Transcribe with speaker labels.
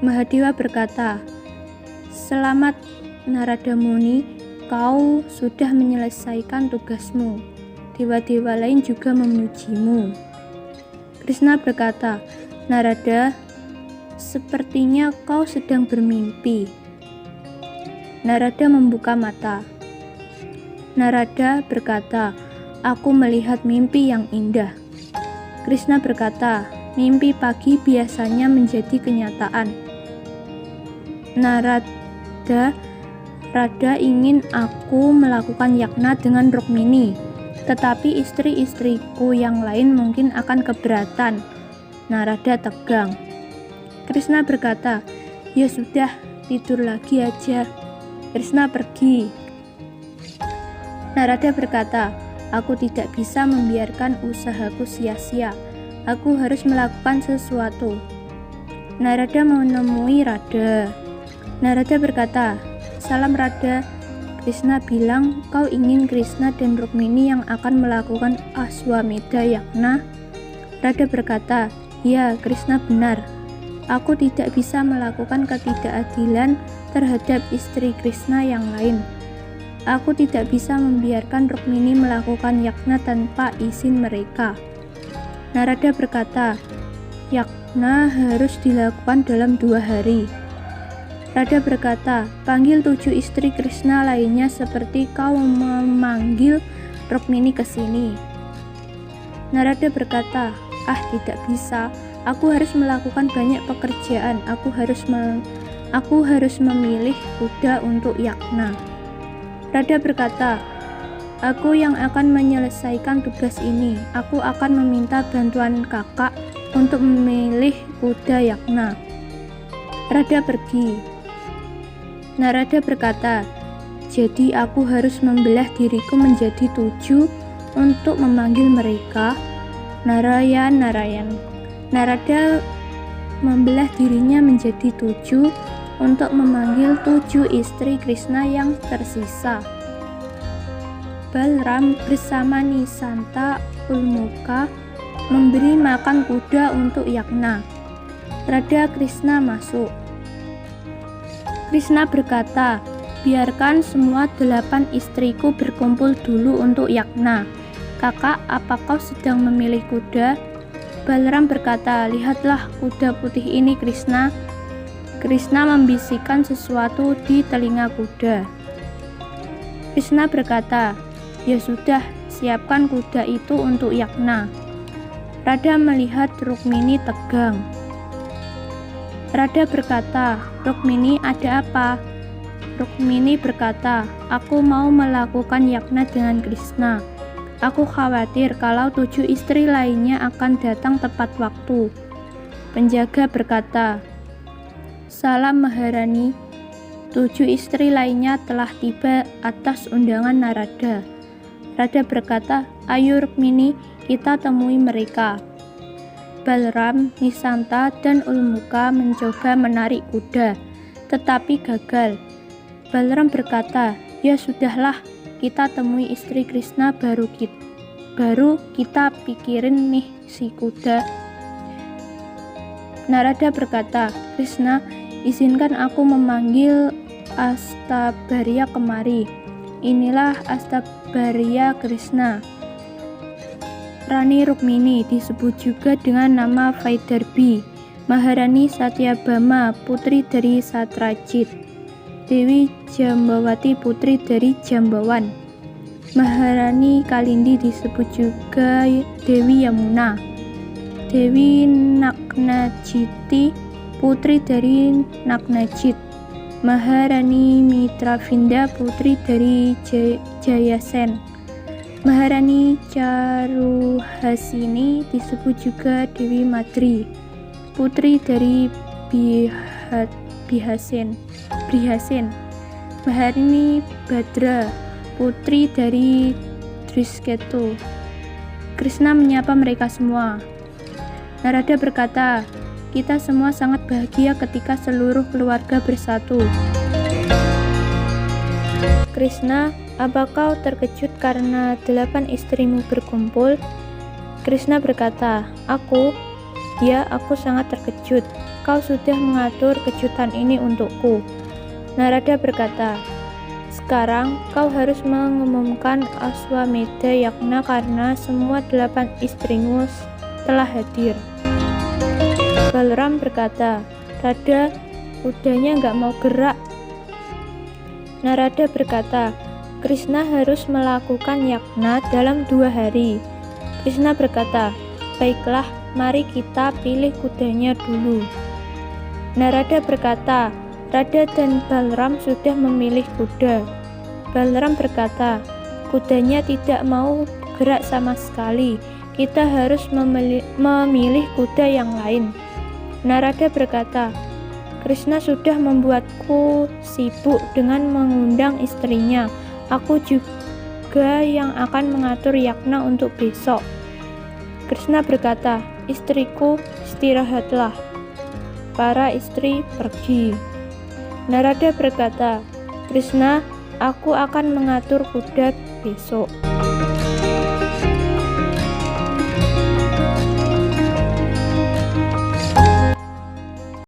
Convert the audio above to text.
Speaker 1: Mahadewa berkata, "Selamat Narada Muni, kau sudah menyelesaikan tugasmu. Dewa-dewa lain juga memujimu." Krishna berkata, "Narada, sepertinya kau sedang bermimpi." Narada membuka mata. Narada berkata, "Aku melihat mimpi yang indah." Krishna berkata, "Mimpi pagi biasanya menjadi kenyataan." Narada ingin aku melakukan yagna dengan Rukmini, tetapi istri-istriku yang lain mungkin akan keberatan. Narada tegang. Krishna berkata, "Ya sudah, tidur lagi aja." Krishna pergi. Narada berkata, "Aku tidak bisa membiarkan usahaku sia-sia. Aku harus melakukan sesuatu." Narada menemui Radha. Narada berkata, "Salam Radha, Krishna bilang kau ingin Krishna dan Rukmini yang akan melakukan Aswamedha Yagna." Radha berkata, "Ya, Krishna benar. Aku tidak bisa melakukan ketidakadilan terhadap istri Krishna yang lain. Aku tidak bisa membiarkan Rukmini melakukan yagna tanpa izin mereka." Narada berkata, "Yagna harus dilakukan dalam 2 hari. Radha berkata, "Panggil 7 istri Krishna lainnya seperti kau memanggil Rukmini ke sini." Narada berkata, Tidak bisa. Aku harus melakukan banyak pekerjaan. Aku harus memilih kuda untuk yagna." Radha berkata, "Aku yang akan menyelesaikan tugas ini. Aku akan meminta bantuan kakak untuk memilih kuda yagna." Radha pergi. Narada berkata, "Jadi aku harus membelah diriku menjadi 7 untuk memanggil mereka." Narayan. Narada membelah dirinya menjadi 7 untuk memanggil 7 istri Krishna yang tersisa. Balram bersama Nisanta Ulmuka memberi makan kuda untuk yagna. Radha Krishna masuk. Krishna berkata, "Biarkan semua 8 istriku berkumpul dulu untuk yagna. Kakak, apa kau sedang memilih kuda?" Balram berkata, "Lihatlah kuda putih ini, Krishna." Krishna membisikkan sesuatu di telinga kuda. Krishna berkata, "Ya sudah, siapkan kuda itu untuk yagna." Radha melihat Rukmini tegang. Radha berkata, "Rukmini, ada apa?" Rukmini berkata, "Aku mau melakukan yagna dengan Krishna. Aku khawatir kalau 7 istri lainnya akan datang tepat waktu." Penjaga berkata, "Salam Maharani, 7 istri lainnya telah tiba atas undangan Narada." Radha berkata, "Ayo Rukmini, kita temui mereka." Balram, Nisanta, dan Ulmuka mencoba menarik kuda, tetapi gagal. Balram berkata, "Ya sudahlah, kita temui istri Krishna baru kita pikirin nih si kuda." Narada berkata, "Krishna, izinkan aku memanggil Astabharya kemari." Inilah Astabharya Krishna. Rani Rukmini disebut juga dengan nama Vaidarbi, Maharani Satyabhama, putri dari Satrajit, Dewi Jambawati, putri dari Jambawan. Maharani Kalindi disebut juga Dewi Yamuna, Dewi Nagnajiti, putri dari Nagnajit. Maharani Mitravinda, putri dari Jayasen. Maharani Charuhasini disebut juga Dewi Madri, putri dari Brihasen. Maharani Badra, putri dari Drisketu. Krishna menyapa mereka semua. Narada berkata, "Kita semua sangat bahagia ketika seluruh keluarga bersatu." Krishna, apa kau terkejut karena 8 istrimu berkumpul? Krishna berkata, Ya, aku sangat terkejut." kau sudah mengatur kejutan ini untukku. Narada berkata, sekarang kau harus mengumumkan Aswamedha Yagna karena semua 8 istrimu telah hadir. Balaram berkata, Radha, kudanya nggak mau gerak. Narada berkata, Krishna harus melakukan yagna dalam 2 hari. Krishna berkata, baiklah, mari kita pilih kudanya dulu. Narada berkata, Radha dan Balaram sudah memilih kuda. Balaram berkata, kudanya tidak mau gerak sama sekali. Kita harus memilih kuda yang lain. Narada berkata, Krishna sudah membuatku sibuk dengan mengundang istrinya. Aku juga yang akan mengatur yagna untuk besok. Krishna berkata, istriku, istirahatlah. Para istri pergi. Narada berkata, Krishna, aku akan mengatur kuda besok.